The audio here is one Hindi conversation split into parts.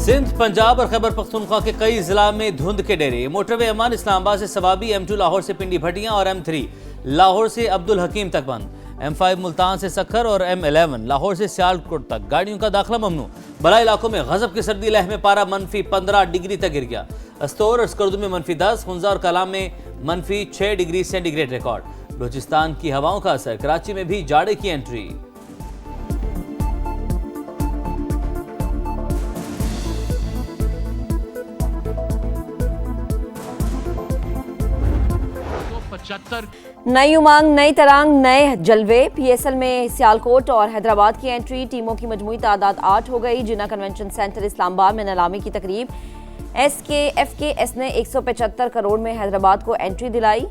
सिंध, पंजाब और खैबर पख्तूनख्वा के कई जिला में धुंध के डेरे। मोटरवे अमान इस्लामाबाद से सवाबी, M2 लाहौर से पिंडी भटियां और M3 लाहौर से अब्दुल हकीम तक बंद। M5 मुल्तान से सक्खर और M11 लाहौर से सियालकोट तक गाड़ियों का दाखिला ममनू। बड़ा इलाकों में गजब की सर्दी लहर में पारा -15 डिग्री तक गिर गया। अस्तौर और स्कर्दू में -10, खुंजा और कलाम में -6 डिग्री सेंटीग्रेड रिकॉर्ड। बलूचिस्तान की हवाओं का असर, कराची में भी जाड़े की एंट्री। नई उमंग, नई तरंग, नए जलवे। PSL में सियालकोट और हैदराबाद की एंट्री। टीमों की मजमूई तादाद 8 हो गई। जिन्ना कन्वेंशन सेंटर इस्लामाबाद में नीलामी की तकरीब। SKFKS ने 175 करोड़ में हैदराबाद को एंट्री दिलाई।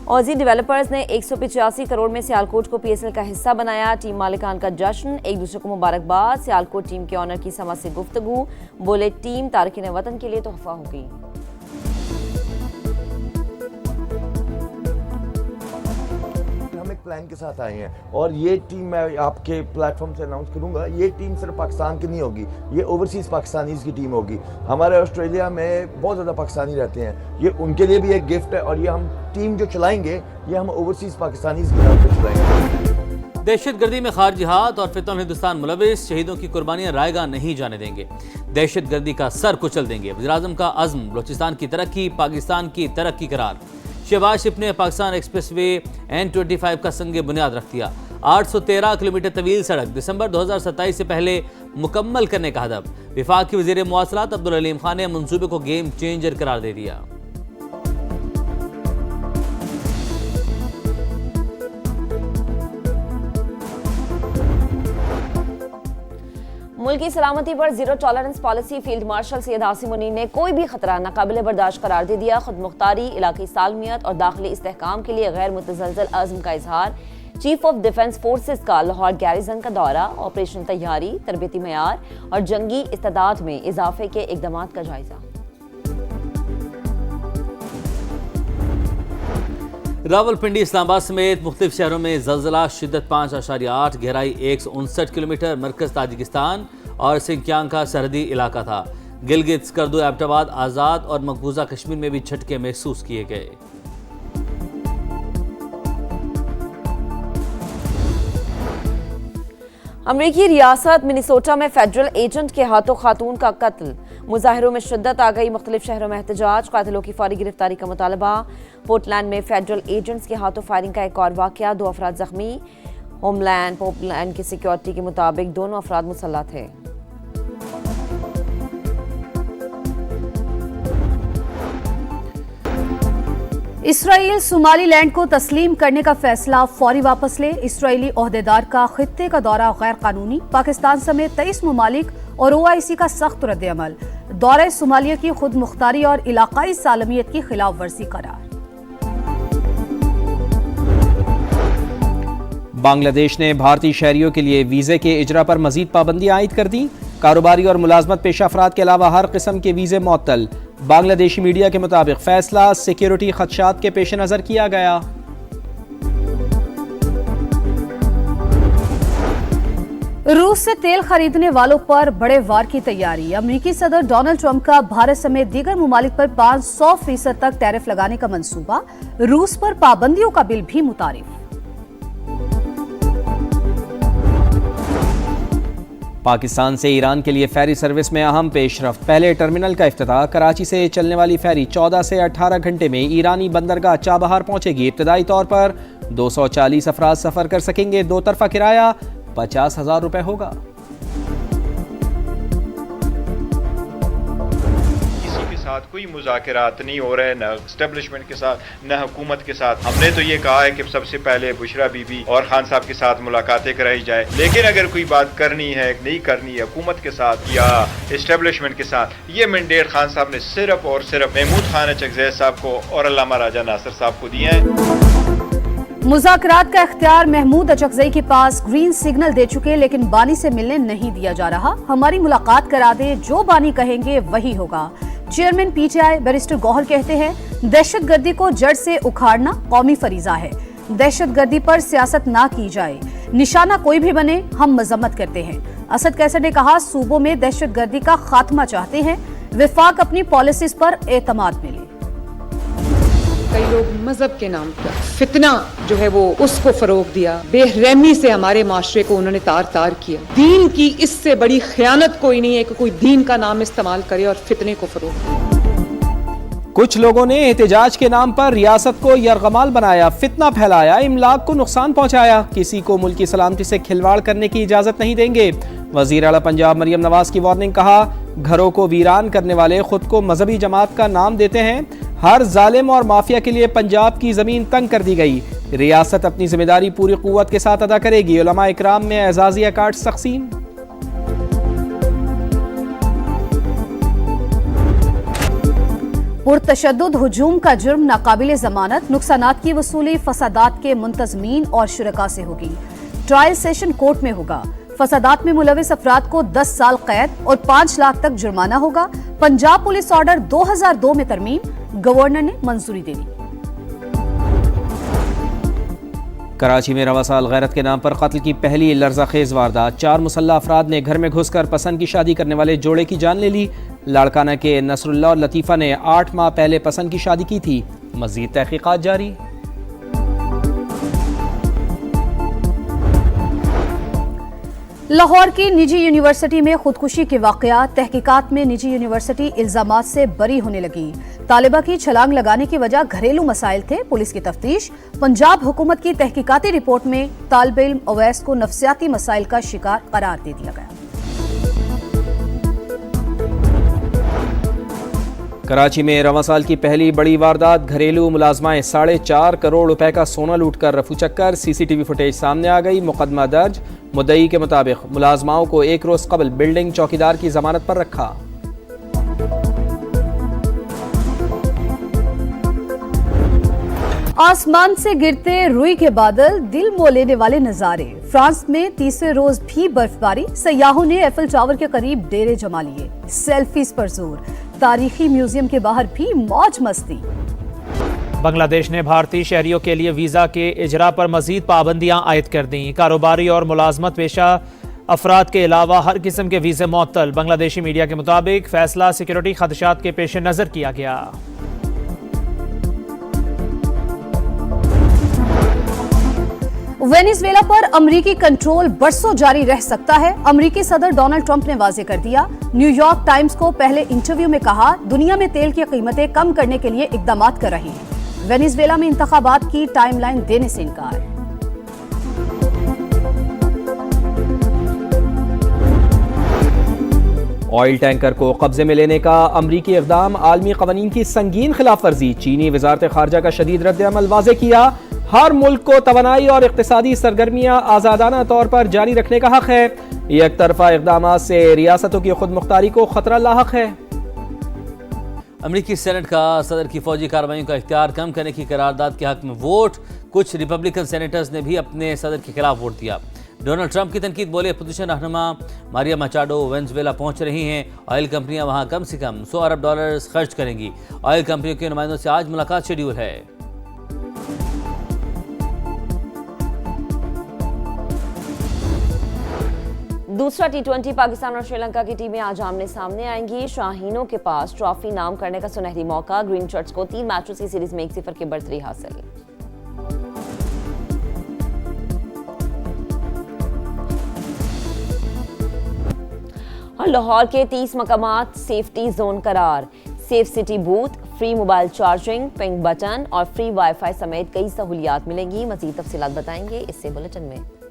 ऑजी डेवलपर्स ने 185 करोड़ में सियालकोट को PSL का हिस्सा बनाया। टीम मालिकान का जश्न, एक दूसरे को मुबारकबाद। सियालकोट टीम के ऑनर की समा से गुफ्तगू, बोले टीम तारकिन वतन के लिए तोहफा होगी। प्लान के साथ आए हैं और ये टीम मैं आपके प्लेटफॉर्म से अनाउंस करूंगा। ये टीम सिर्फ पाकिस्तान की नहीं होगी, ये ओवरसीज़ पाकिस्तानीज़ की टीम होगी। हमारे ऑस्ट्रेलिया में बहुत ज़्यादा पाकिस्तानी रहते हैं, ये उनके लिए भी एक गिफ्ट है। और ये हम टीम जो चलाएंगे ये हम ओवरसीज़ पाकिस्तानीज़ के नाम पर चलाएंगे। दहशतगर्दी में खारजी हाथ और फितन हिंदुस्तान मुलविस, शहीदों की कुर्बानियां रायगा नहीं जाने देंगे। दहशतगर्दी का सर कुचल देंगे। वज़ीर-ए-आज़म का अज़्म, बलूचिस्तान की तरक्की पाकिस्तान की तरक्की करार। शहबाज शरीफ ने पाकिस्तान एक्सप्रेसवे N25 का संग बुनियाद रख दिया। 813 किलोमीटर तवील सड़क दिसंबर 2027 से पहले मुकम्मल करने का हदफ। विफाक के वज़ीर मुवासलात अब्दुल अलीम खान ने मंसूबे को गेम चेंजर करार दे दिया। मुल्क की सलामती पर zero tolerance policy. Field marshal Syed Asim Munir ने कोई भी खतरा नाकाबिल बर्दाश्त करार दे दिया। खुद मुख्तारी, इलाकी सालमियत और दाखिली इस्तेहकाम के लिए गैर मुतज़लज़ल अज़्म का इजहार। चीफ ऑफ डिफेंस फोर्सेस का लाहौर गैरिजन का दौरा। ऑपरेशन तैयारी, तरबियती मयार और जंगी इस्तादाद में इजाफे के इक़दाम का जायजा। रावलपिंडी, इस्लामाबाद समेत मुख्तलिफ शहरों में ज़लज़ला, शिद्दत 5.8, गहराई 159 किलोमीटर। मरकज़ ताजिकिस्तान और सिंकियांग का सरहदी इलाका था। गिलगित, स्कर्दू, एबटाबाद, आज़ाद और मकबूजा कश्मीर में भी झटके महसूस किए गए। अमरीकी रियासत मिनेसोटा में फेडरल एजेंट के हाथों खातून का कत्ल। मुजाहिरों में शिद्दत आ गई। मुख्तलिफ शहरों में एहतजाज, कातिलों की फौरी गिरफ्तारी का मुतालबा। पोर्टलैंड में फेडरल एजेंट्स के हाथों फायरिंग का एक और वाकया, 2 अफराद जख्मी। होमलैंड पोर्टलैंड की सिक्योरिटी के मुताबिक दोनों अफराद मुसल्लह थे। इसराइल सोमालीलैंड को तस्लीम करने का फैसला फौरी वापस ले। इसराइली ओहदेदार का खित्ते का दौरा गैर कानूनी। पाकिस्तान समेत 23 ममालिक और OIC का सख्त रद्द-ए-अमल। दौरे सोमालिया की खुद मुख्तारी और इलाकाई सालमियत की खिलाफ वर्जी करार। बांग्लादेश ने भारतीय शहरियों के लिए वीजे के इजरा पर मजीद पाबंदी आयद कर दी। कारोबारी और मुलाजमत पेशा अफराद के अलावा हर किस्म के वीजे मुअत्तल। बांग्लादेशी मीडिया के मुताबिक फैसला सिक्योरिटी खदशात के पेश नजर किया गया। रूस से तेल खरीदने वालों पर बड़े वार की तैयारी। अमेरिकी सदर डोनाल्ड ट्रंप का भारत समेत दीगर मुमालिक पर 500% तक टैरिफ लगाने का मंसूबा। रूस पर पाबंदियों का बिल भी मुतारिफ। पाकिस्तान से ईरान के लिए फेरी सर्विस में अहम पेशरफ्त। पहले टर्मिनल का इफ्तिताह। कराची से चलने वाली फेरी 14 से 18 घंटे में ईरानी बंदरगाह चाबहार पहुंचेगी। इब्तदाई तौर पर 240 अफराद सफर कर सकेंगे। 2 तरफा किराया 50,000 रुपए होगा। साथ कोई मुज़ाकरात नहीं हो रहे, न एस्टेब्लिशमेंट के साथ न हुकूमत के साथ। हमने तो ये कहा है कि सबसे पहले बुशरा बीबी और खान साहब के साथ मुलाकातें कराई जाए, लेकिन अगर कोई बात करनी है नहीं करनी है हुकूमत के साथ या एस्टेब्लिशमेंट के साथ, ये मैंडेट खान साहब ने सिर्फ और सिर्फ महमूद खान चकज़ई साहब को और अल्लामा राजा नासिर साहब को दिए हैं। मुज़ाकरात का इख्तियार महमूद अचकज़ई के पास ग्रीन सिग्नल दे चुके, लेकिन बानी से मिलने नहीं दिया जा रहा। हमारी मुलाकात करा दे, जो बानी कहेंगे वही होगा। चेयरमैन PTI बैरिस्टर गौहर कहते हैं, दहशतगर्दी को जड़ से उखाड़ना कौमी फरीजा है। दहशतगर्दी पर सियासत ना की जाए, निशाना कोई भी बने हम मजम्मत करते हैं। असद कैसर ने कहा, सूबों में दहशतगर्दी का खात्मा चाहते हैं, विफाक अपनी पॉलिसीज पर एतमाद में ले। कई लोग मजहब के नाम पर फितना जो है वो उसको फरोग दिया, बेरहमी से हमारे माशरे को उन्होंने तार तार किया। दीन की इससे बड़ी खयानत कोई नहीं है कि कोई दीन का नाम इस्तेमाल करे और फितने को फरोग दे। कुछ लोगों ने एहतजाज के नाम पर रियासत को यरगमाल बनाया, फितना फैलाया, इमलाक को नुकसान पहुंचाया। किसी को मुल्क की सलामती से खिलवाड़ करने की इजाजत नहीं देंगे। वजीर आला पंजाब मरियम नवाज की वार्निंग, कहा घरों को वीरान करने वाले खुद को मजहबी जमात का नाम देते हैं। हर जालिम और माफिया के लिए पंजाब की जमीन तंग कर दी गई। रियासत अपनी जिम्मेदारी पूरी कुव्वत के साथ अदा करेगी। उलमा इकराम में एजाजिया कार्ड तकसीम। पुरतशद्दुद हुजूम का जुर्म नाकाबिले जमानत, नुकसानात की वसूली फसादात के मुंतजमीन और शुरका से होगी। ट्रायल सेशन कोर्ट में होगा। फसादात में मुलविस अफराद को 10 साल कैद और 5 लाख तक जुर्माना होगा। पंजाब पुलिस ऑर्डर 2002 में तरमीम, गवर्नर ने मंजूरी दे दी। कराची में रवा साल गैरत के नाम पर कत्ल की पहली लर्ज़ाखेज वारदात। 4 मुसल्लह अफराद ने घर में घुसकर पसंद की शादी करने वाले जोड़े की जान ले ली। लाड़काना के नसरुल्लाह और लतीफ़ा ने 8 माह पहले पसंद की शादी की थी। मज़ीद तहकीकात जारी। लाहौर की निजी यूनिवर्सिटी में खुदकुशी के वाकया, तहकीकात में निजी यूनिवर्सिटी इल्जामात से बरी होने लगी। तालिबा की छलांग लगाने की वजह घरेलू मसाइल थे, पुलिस की तफ्तीश। पंजाब हुकूमत की तहकीकाती रिपोर्ट में तालिब इल्म अवैस को नफ्सियाती मसाइल का शिकार करार दे दिया गया। कराची में रवा साल की पहली बड़ी वारदात, घरेलू मुलाजमाएं 4.5 करोड़ रुपए का सोना लूटकर रफू चक्कर। सीसीटीवी फुटेज सामने आ गई। मुकदमा दर्ज। मुद्दई के मुताबिक मुलाजमाओं को 1 रोज कबल बिल्डिंग चौकीदार की जमानत पर रखा। आसमान से गिरते रुई के बादल, दिल मोह लेने वाले नजारे। फ्रांस में तीसरे रोज भी बर्फबारी। सयाहों ने एफिल टावर के करीब डेरे जमा लिए। सेल्फीज पर जोर। तारीखी म्यूजियम के बाहर भी मौज मस्ती। बांग्लादेश ने भारतीय शहरियों के लिए वीज़ा के इजरा पर मजीद पाबंदियां आयद कर दी। कारोबारी और मुलाजमत पेशा अफराद के अलावा हर किस्म के वीज़े मुअत्तल। बांग्लादेशी मीडिया के मुताबिक फैसला सिक्योरिटी खदशात के पेश नज़र किया गया। वेनेजुएला पर अमरीकी कंट्रोल बरसों जारी रह सकता है। अमरीकी सदर डोनाल्ड ट्रंप ने वाजे कर दिया। न्यूयॉर्क टाइम्स को पहले इंटरव्यू में कहा, दुनिया में तेल की कीमतें कम करने के लिए इकदाम कर रही हैं। वेनेजुएला में इंतखाबात की टाइमलाइन देने से इनकार। ऑयल टैंकर को कब्जे में लेने का अमरीकी इक़दाम, आलमी क़वानीन की संगीन खिलाफ वर्जी। चीनी वज़ारत ख़ारजा का शदीद रद्द-ए-अमल वाज़े किया। हर मुल्क को तवानाई और इक़्तिसादी सरगर्मियाँ आज़ादाना तौर पर जारी रखने का हक है। एक तरफा इक़दामात से रियासतों की खुद मुख्तारी को खतरा लाहक है। अमरीकी सेनेट का सदर की फौजी कार्रवाइयों का इख्तियार कम करने की करारदाद के हक में वोट। कुछ रिपब्लिकन सेनेटर्स ने भी अपने सदर के खिलाफ वोट दिया। डोनाल्ड ट्रंप की तनकीद, बोले अपोजिशन रहनुमा मारिया मचाडो वेनेजुएला पहुंच रही हैं। ऑयल कंपनियां वहां कम से कम $100 अरब खर्च करेंगी। ऑयल कंपनियों के नुमाइंदों से आज मुलाकात शेड्यूल है। दूसरा T20 पाकिस्तान और श्रीलंका की टीमें आज आमने सामने आएंगी। शाहीनों के पास ट्रॉफी नाम करने का सुनहरी मौका। ग्रीन शर्ट्स को 3 मैचों की सीरीज में 1-0 की बढ़तरी हासिल। और लाहौर के 30 मकामात सेफ्टी जोन करार। Safe city booth, free mobile charging, pink button और फ्री वाईफाई समेत कई सहूलियात मिलेंगी। मजीद तफसीलात बताएंगे इससे बुलेटिन में।